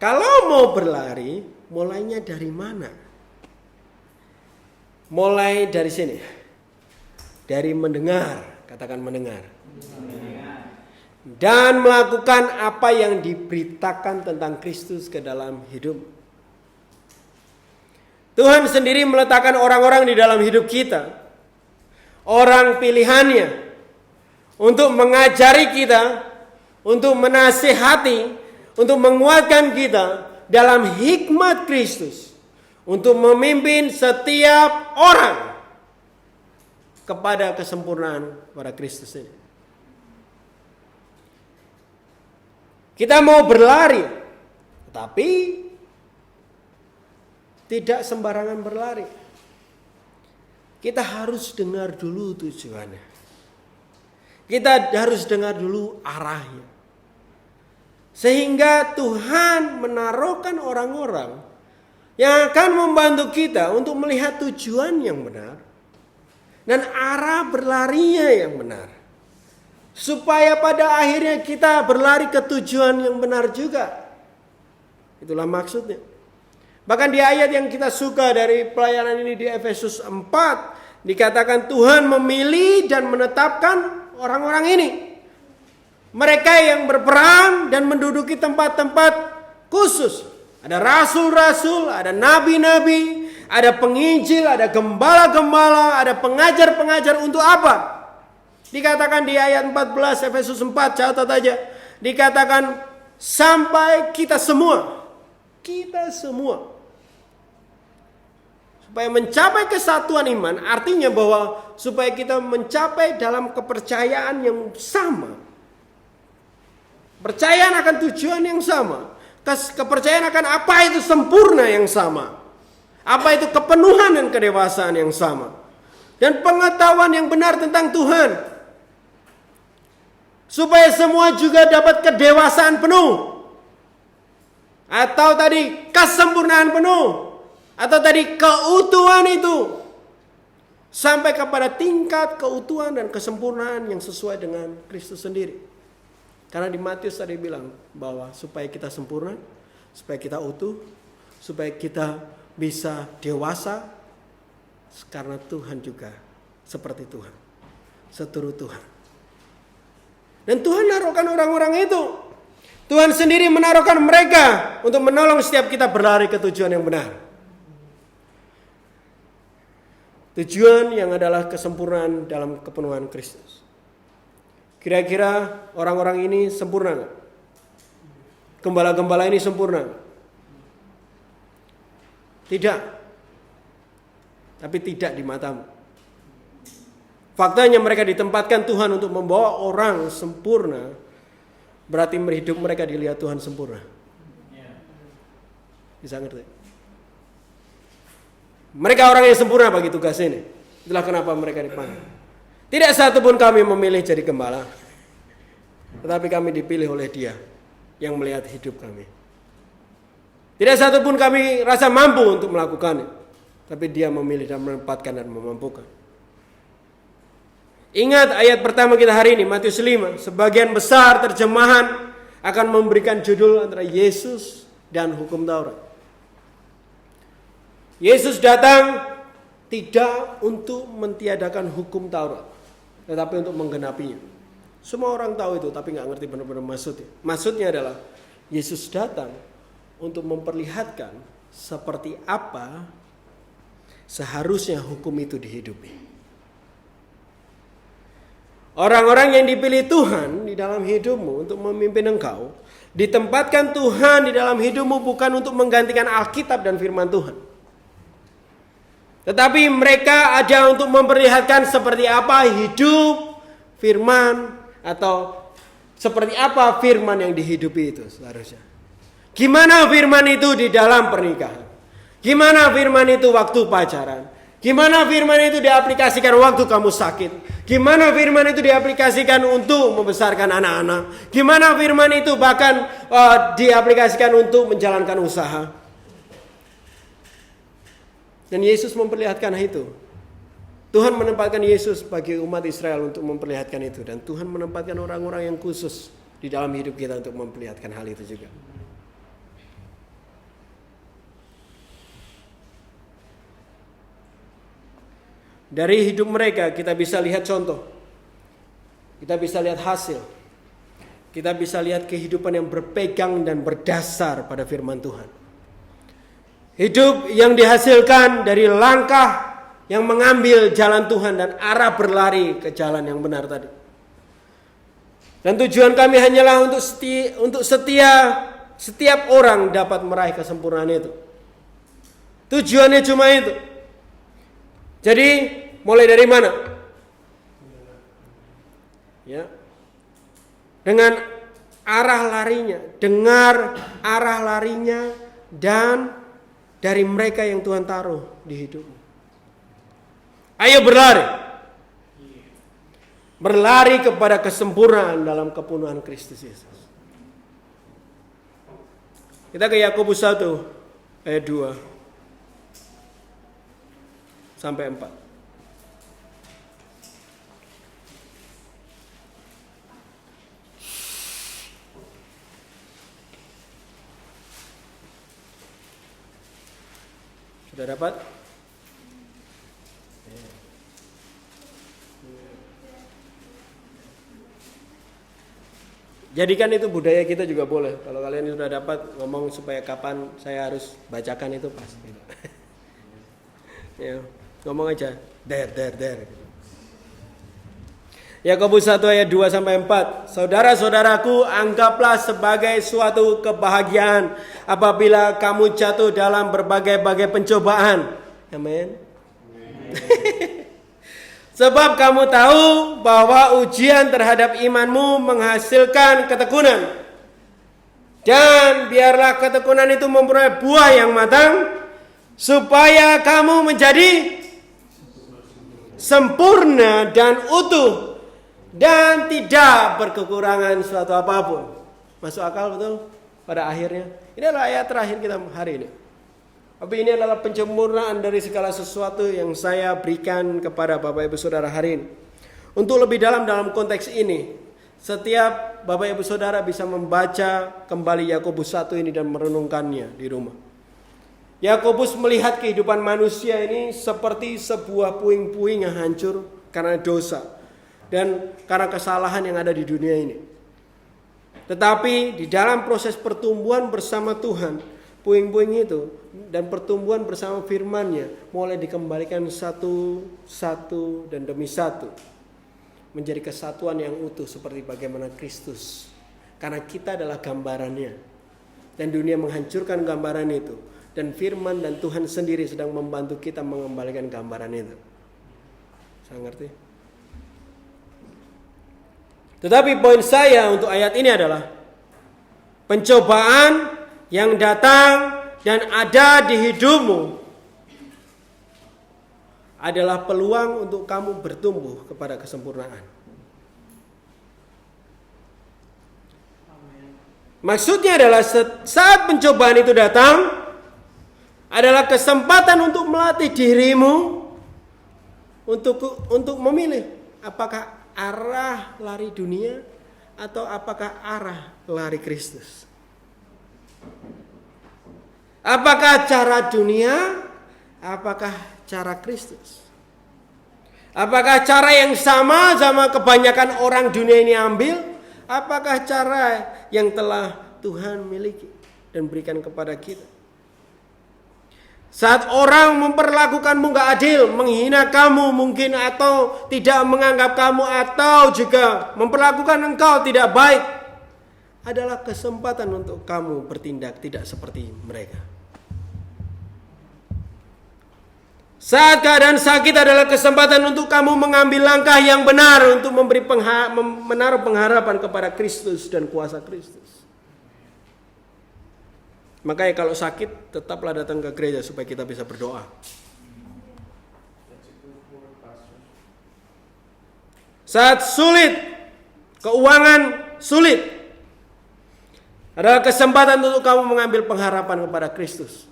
Kalau mau berlari, mulainya dari mana? Mulai dari sini. Dari mendengar, katakan mendengar. Dan melakukan apa yang diberitakan tentang Kristus ke dalam hidup. Tuhan sendiri meletakkan orang-orang di dalam hidup kita. Orang pilihannya. Untuk mengajari kita. Untuk menasihati. Untuk menguatkan kita dalam hikmat Kristus. Untuk memimpin setiap orang kepada kesempurnaan pada Kristus ini. Kita mau berlari, tapi tidak sembarangan berlari. Kita harus dengar dulu tujuannya. Kita harus dengar dulu arahnya. Sehingga Tuhan menaruhkan orang-orang yang akan membantu kita untuk melihat tujuan yang benar dan arah berlarinya yang benar. Supaya pada akhirnya kita berlari ke tujuan yang benar juga. Itulah maksudnya. Bahkan di ayat yang kita suka dari pelayanan ini di Efesus 4, dikatakan Tuhan memilih dan menetapkan orang-orang ini. Mereka yang berperan dan menduduki tempat-tempat khusus. Ada rasul-rasul, ada nabi-nabi, ada penginjil, ada gembala-gembala, ada pengajar-pengajar untuk apa? Dikatakan di ayat 14 Efesus 4, catat aja. Dikatakan sampai kita semua. Kita semua. Supaya mencapai kesatuan iman, artinya bahwa supaya kita mencapai dalam kepercayaan yang sama. Percayaan akan tujuan yang sama. Kepercayaan akan apa itu sempurna yang sama. Apa itu kepenuhan dan kedewasaan yang sama. Dan pengetahuan yang benar tentang Tuhan. supaya semua juga dapat kedewasaan penuh. Atau tadi kesempurnaan penuh. Atau tadi keutuhan itu. Sampai kepada tingkat keutuhan dan kesempurnaan yang sesuai dengan Kristus sendiri. Karena di Matius tadi bilang bahwa supaya kita sempurna, supaya kita utuh, supaya kita bisa dewasa, karena Tuhan juga seperti Tuhan, seturut Tuhan. Dan Tuhan naruhkan orang-orang itu. Tuhan sendiri menaruhkan mereka untuk menolong setiap kita berlari ke tujuan yang benar. Tujuan yang adalah kesempurnaan dalam kepenuhan Kristus. Kira-kira orang-orang ini sempurna nggak? Gembala-gembala ini sempurna nggak? Tidak. Tapi tidak di matamu. Faktanya mereka ditempatkan Tuhan untuk membawa orang sempurna. Berarti hidup mereka dilihat Tuhan sempurna. Bisa ngerti? Mereka orang yang sempurna bagi tugas ini. Itulah kenapa mereka dipanggil. Tidak satu pun kami memilih jadi gembala. Tetapi kami dipilih oleh Dia yang melihat hidup kami. Tidak satu pun kami rasa mampu untuk melakukannya. Tapi Dia memilih dan menempatkan dan memampukan. Ingat ayat pertama kita hari ini, Matius 5. Sebagian besar terjemahan akan memberikan judul antara Yesus dan hukum Taurat. Yesus datang tidak untuk mentiadakan hukum Taurat, tetapi untuk menggenapinya. Semua orang tahu itu, tapi nggak ngerti benar-benar maksudnya. Maksudnya adalah Yesus datang untuk memperlihatkan seperti apa seharusnya hukum itu dihidupi. Orang-orang yang dipilih Tuhan di dalam hidupmu untuk memimpin engkau, ditempatkan Tuhan di dalam hidupmu bukan untuk menggantikan Alkitab dan firman Tuhan. Tetapi mereka ada untuk memperlihatkan seperti apa hidup firman atau seperti apa firman yang dihidupi itu seharusnya. Gimana firman itu di dalam pernikahan? Gimana firman itu waktu pacaran? Gimana firman itu diaplikasikan waktu kamu sakit? Gimana firman itu diaplikasikan untuk membesarkan anak-anak? Gimana firman itu bahkan diaplikasikan untuk menjalankan usaha? Dan Yesus memperlihatkan itu. Tuhan menempatkan Yesus bagi umat Israel untuk memperlihatkan itu. Dan Tuhan menempatkan orang-orang yang khusus di dalam hidup kita untuk memperlihatkan hal itu juga. Dari hidup mereka kita bisa lihat contoh. Kita bisa lihat hasil. Kita bisa lihat kehidupan yang berpegang dan berdasar pada firman Tuhan. Hidup yang dihasilkan dari langkah yang mengambil jalan Tuhan dan arah berlari ke jalan yang benar tadi. Dan tujuan kami hanyalah untuk setiap orang dapat meraih kesempurnaan itu. Tujuannya cuma itu. Jadi mulai dari mana? Ya. Dengan arah larinya, dengar arah larinya dan dari mereka yang Tuhan taruh di hidupmu. Ayo berlari. Berlari kepada kesempurnaan dalam kepenuhan Kristus Yesus. Kita ke Yakobus 1 ayat 2 sampai 4. Sudah dapat? Jadikan itu budaya kita juga boleh. Kalau kalian sudah dapat ngomong supaya kapan saya harus bacakan itu pas. Ya, ngomong aja. Der. Yakobus 1 ayat 2 sampai 4. Saudara-saudaraku, anggaplah sebagai suatu kebahagiaan apabila kamu jatuh dalam berbagai-bagai pencobaan. Amin. Sebab kamu tahu bahwa ujian terhadap imanmu menghasilkan ketekunan. Dan biarlah ketekunan itu memperoleh buah yang matang, supaya kamu menjadi sempurna dan utuh, dan tidak berkekurangan suatu apapun. Masuk akal betul? Pada akhirnya, ini adalah ayat terakhir kita hari ini. Tapi ini adalah penyempurnaan dari segala sesuatu yang saya berikan kepada Bapak Ibu Saudara hari ini. Untuk lebih dalam konteks ini, setiap Bapak Ibu Saudara bisa membaca kembali Yakobus 1 ini dan merenungkannya di rumah. Yakobus melihat kehidupan manusia ini seperti sebuah puing-puing yang hancur karena dosa dan karena kesalahan yang ada di dunia ini. Tetapi di dalam proses pertumbuhan bersama Tuhan, puing-puing itu dan pertumbuhan bersama firman-Nya mulai dikembalikan satu dan demi satu menjadi kesatuan yang utuh seperti bagaimana Kristus. Karena kita adalah gambarannya. Dan dunia menghancurkan gambaran itu. Dan firman dan Tuhan sendiri sedang membantu kita mengembalikan gambaran itu. Saya ngerti? Tetapi poin saya untuk ayat ini adalah pencobaan yang datang dan ada di hidupmu adalah peluang untuk kamu bertumbuh kepada kesempurnaan. Maksudnya adalah saat pencobaan itu datang adalah kesempatan untuk melatih dirimu untuk memilih apakah arah lari dunia atau apakah arah lari Kristus. Apakah cara dunia, apakah cara Kristus? Apakah cara yang sama kebanyakan orang dunia ini ambil? Apakah cara yang telah Tuhan miliki dan berikan kepada kita? Saat orang memperlakukanmu gak adil, menghina kamu mungkin atau tidak menganggap kamu atau juga memperlakukan engkau tidak baik, adalah kesempatan untuk kamu bertindak tidak seperti mereka. Saat keadaan sakit adalah kesempatan untuk kamu mengambil langkah yang benar untuk menaruh pengharapan kepada Kristus dan kuasa Kristus. Makanya kalau sakit tetaplah datang ke gereja supaya kita bisa berdoa. Saat sulit, keuangan sulit, adalah kesempatan untuk kamu mengambil pengharapan kepada Kristus.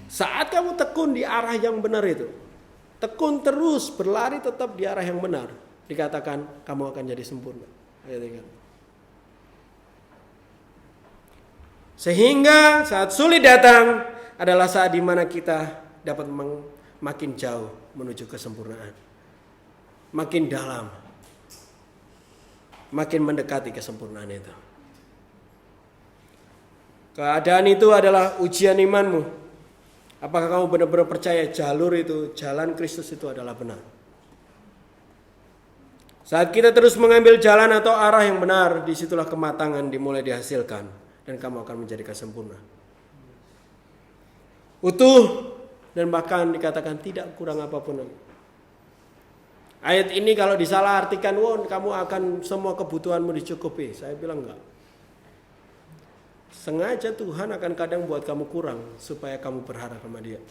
Saat kamu tekun di arah yang benar itu, tekun terus berlari tetap di arah yang benar, dikatakan kamu akan jadi sempurna. Ayat 3. Sehingga saat sulit datang adalah saat di mana kita dapat makin jauh menuju kesempurnaan. Makin dalam. Makin mendekati kesempurnaan itu. Keadaan itu adalah ujian imanmu. Apakah kamu benar-benar percaya jalur itu, jalan Kristus itu adalah benar? Saat kita terus mengambil jalan atau arah yang benar, disitulah kematangan dimulai dihasilkan. Dan kamu akan menjadi sempurna. Utuh dan bahkan dikatakan tidak kurang apapun. Ayat ini kalau disalah artikan, kamu akan semua kebutuhanmu dicukupi. Saya bilang enggak. Sengaja Tuhan akan kadang buat kamu kurang supaya kamu berharap sama Dia.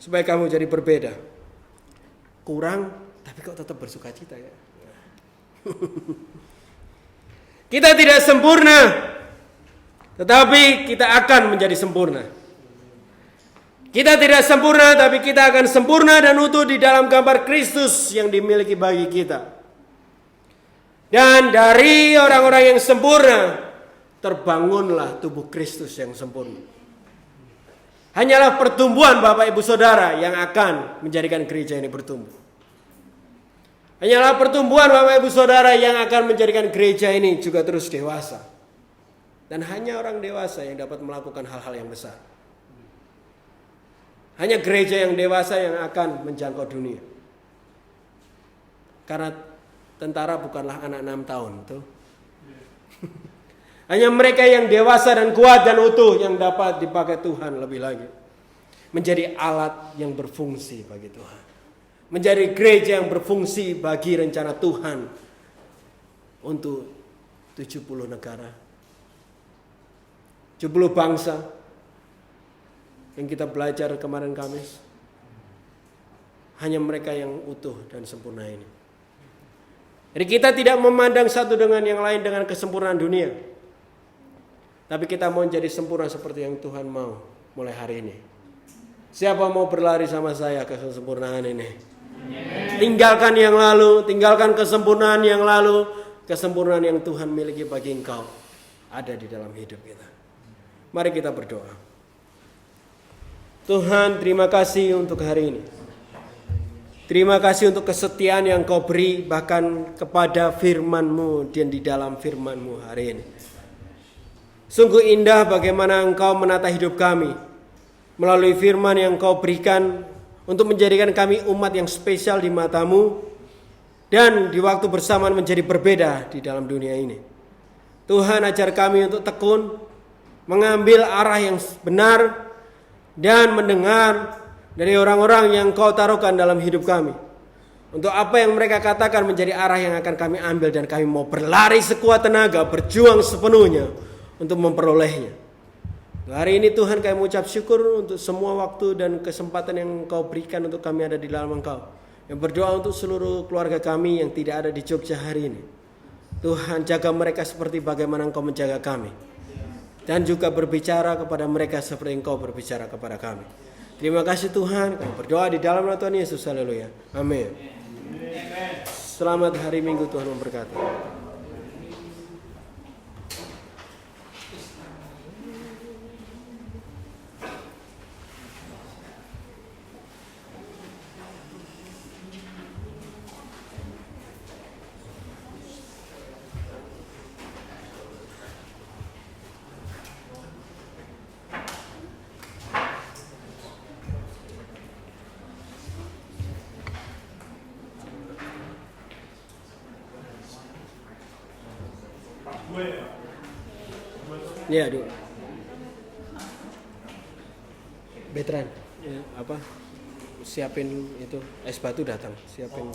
Supaya kamu jadi berbeda. Kurang tapi kok tetap bersuka cita ya. Kita tidak sempurna, tetapi kita akan menjadi sempurna. Kita tidak sempurna, tapi kita akan sempurna dan utuh di dalam gambar Kristus yang dimiliki bagi kita. Dan dari orang-orang yang sempurna, terbangunlah tubuh Kristus yang sempurna. Hanyalah pertumbuhan Bapak Ibu Saudara yang akan menjadikan gereja ini bertumbuh. Hanyalah pertumbuhan Bapak Ibu Saudara yang akan menjadikan gereja ini juga terus dewasa. Dan hanya orang dewasa yang dapat melakukan hal-hal yang besar. Hanya gereja yang dewasa yang akan menjangkau dunia. Karena tentara bukanlah anak 6 tahun. Tuh. Hanya mereka yang dewasa dan kuat dan utuh yang dapat dipakai Tuhan lebih lagi. Menjadi alat yang berfungsi bagi Tuhan. Menjadi gereja yang berfungsi bagi rencana Tuhan untuk 70 negara, 70 bangsa yang kita belajar kemarin Kamis. hanya mereka yang utuh dan sempurna ini. Jadi kita tidak memandang satu dengan yang lain dengan kesempurnaan dunia. Tapi kita mau jadi sempurna seperti yang Tuhan mau mulai hari ini. Siapa mau berlari sama saya ke kesempurnaan ini? Tinggalkan yang lalu, tinggalkan kesempurnaan yang lalu. Kesempurnaan yang Tuhan miliki bagi engkau ada di dalam hidup kita. Mari kita berdoa. Tuhan, terima kasih untuk hari ini. Terima kasih untuk kesetiaan yang Kau beri bahkan kepada firman-Mu dan di dalam firman-Mu hari ini. Sungguh indah bagaimana Engkau menata hidup kami melalui firman yang Kau berikan untuk menjadikan kami umat yang spesial di mata-Mu dan di waktu bersamaan menjadi berbeda di dalam dunia ini. Tuhan, ajar kami untuk tekun, mengambil arah yang benar dan mendengar dari orang-orang yang Kau taruhkan dalam hidup kami. Untuk apa yang mereka katakan menjadi arah yang akan kami ambil dan kami mau berlari sekuat tenaga, berjuang sepenuhnya untuk memperolehnya. Hari ini Tuhan kami mengucap syukur untuk semua waktu dan kesempatan yang Kau berikan untuk kami ada di dalam Engkau. Yang berdoa untuk seluruh keluarga kami yang tidak ada di Jogja hari ini. Tuhan, jaga mereka seperti bagaimana Engkau menjaga kami. Dan juga berbicara kepada mereka seperti Engkau berbicara kepada kami. Terima kasih Tuhan, kami berdoa di dalam nama Tuhan Yesus. Haleluya. Amin. Selamat hari Minggu, Tuhan memberkati. Ya, aduh. Veteran, ya, siapin itu es batu datang, siapin.